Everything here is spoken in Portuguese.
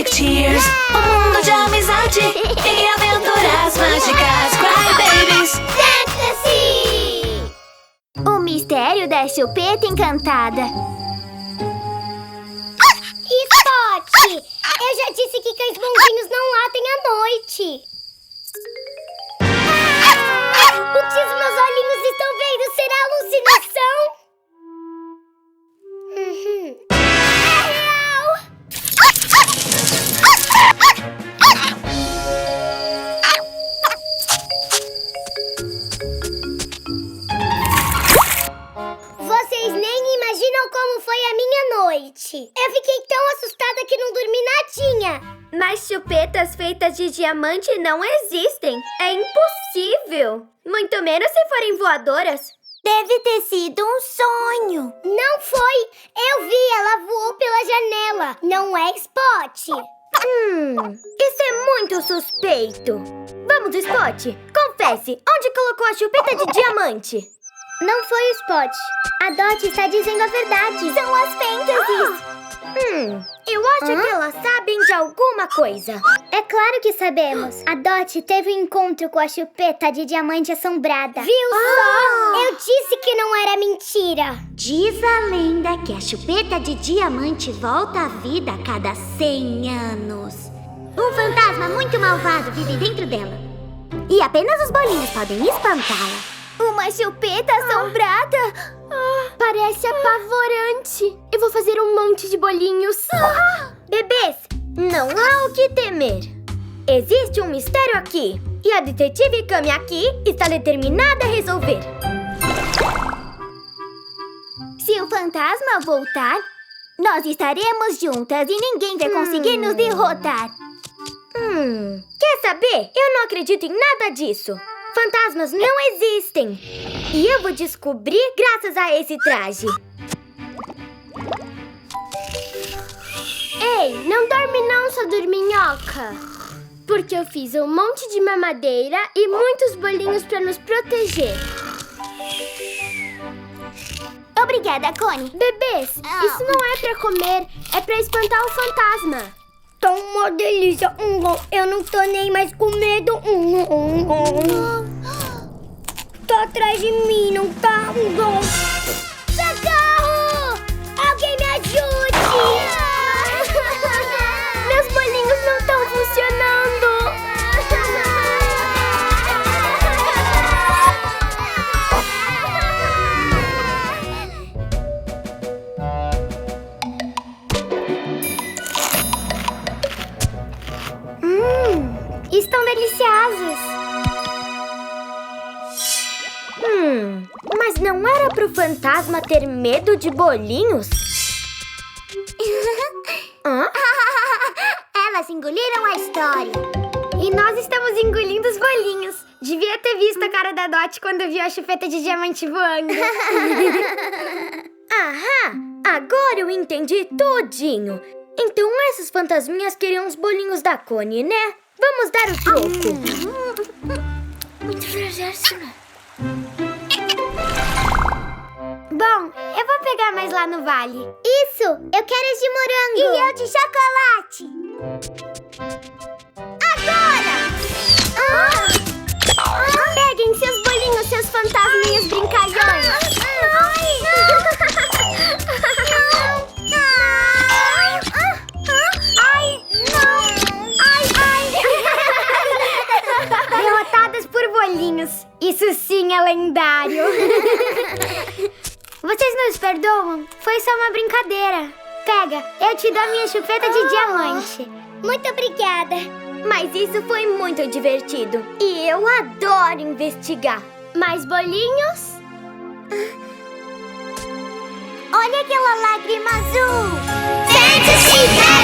Rocketeers, um mundo de amizade e aventuras mágicas. Crybabies Fantasy! O mistério da chupeta encantada. Spot! Eu já disse que cães bonzinhos não latem à noite. O que os meus olhinhos estão vendo? Será alucinação? É real! Vocês nem imaginam como foi a minha noite. Eu fiquei tão assustada que não dormi nadinha. Mas chupetas feitas de diamante não existem. É impossível. Muito menos se forem voadoras. Deve ter sido um sonho. Não foi. Eu vi, ela voou pela janela. Não é Spot. Isso é muito suspeito. Vamos, Spot. Confesse, onde colocou a chupeta de diamante? Não foi o Spot. A Dot está dizendo a verdade. São as Fantasies. Eu acho que elas sabem de alguma coisa. É claro que sabemos. A Dot teve um encontro com a chupeta de diamante assombrada. Viu só? Eu disse que não era mentira. Diz a lenda que a chupeta de diamante volta à vida a cada 100 anos. Um fantasma muito malvado vive dentro dela. E apenas os bolinhos podem espantá-la. Uma chupeta assombrada? Parece apavorante. Eu vou fazer um monte de bolinhos. Bebês, não há o que temer. Existe um mistério aqui. E a detetive Kami aqui está determinada a resolver. Se o fantasma voltar, nós estaremos juntas e ninguém vai conseguir nos derrotar. Quer saber? Eu não acredito em nada disso. Fantasmas não existem. E eu vou descobrir graças a esse traje. Ei, não dorme não, sua dorminhoca. Porque eu fiz um monte de mamadeira e muitos bolinhos pra nos proteger. Obrigada, Connie. Bebês, isso não é pra comer, é pra espantar o fantasma. Tá uma delícia. Eu não tô nem mais com medo. Tá atrás de mim, não tá? Socorro! Alguém me ajude! Meus bolinhos não estão funcionando. Estão deliciosos. Mas não era pro fantasma ter medo de bolinhos? Elas engoliram a história. E nós estamos engolindo os bolinhos. Devia ter visto a cara da Dot quando viu a chupeta de diamante voando. Agora eu entendi tudinho. Então essas fantasminhas queriam os bolinhos da Connie, né? Vamos dar o troco. Muito fragile. Bom, eu vou pegar mais lá no vale. Isso! Eu quero as de morango. E eu de chocolate. Agora! Peguem seus bolinhos, seus fantasminhas brincalhões. Derrotadas por bolinhos. Isso sim é lendário. Vocês nos perdoam? Foi só uma brincadeira. Pega, eu te dou a minha chupeta de diamante. Muito obrigada. Mas isso foi muito divertido. E eu adoro investigar. Mais bolinhos? Olha aquela lágrima azul. Fantasy!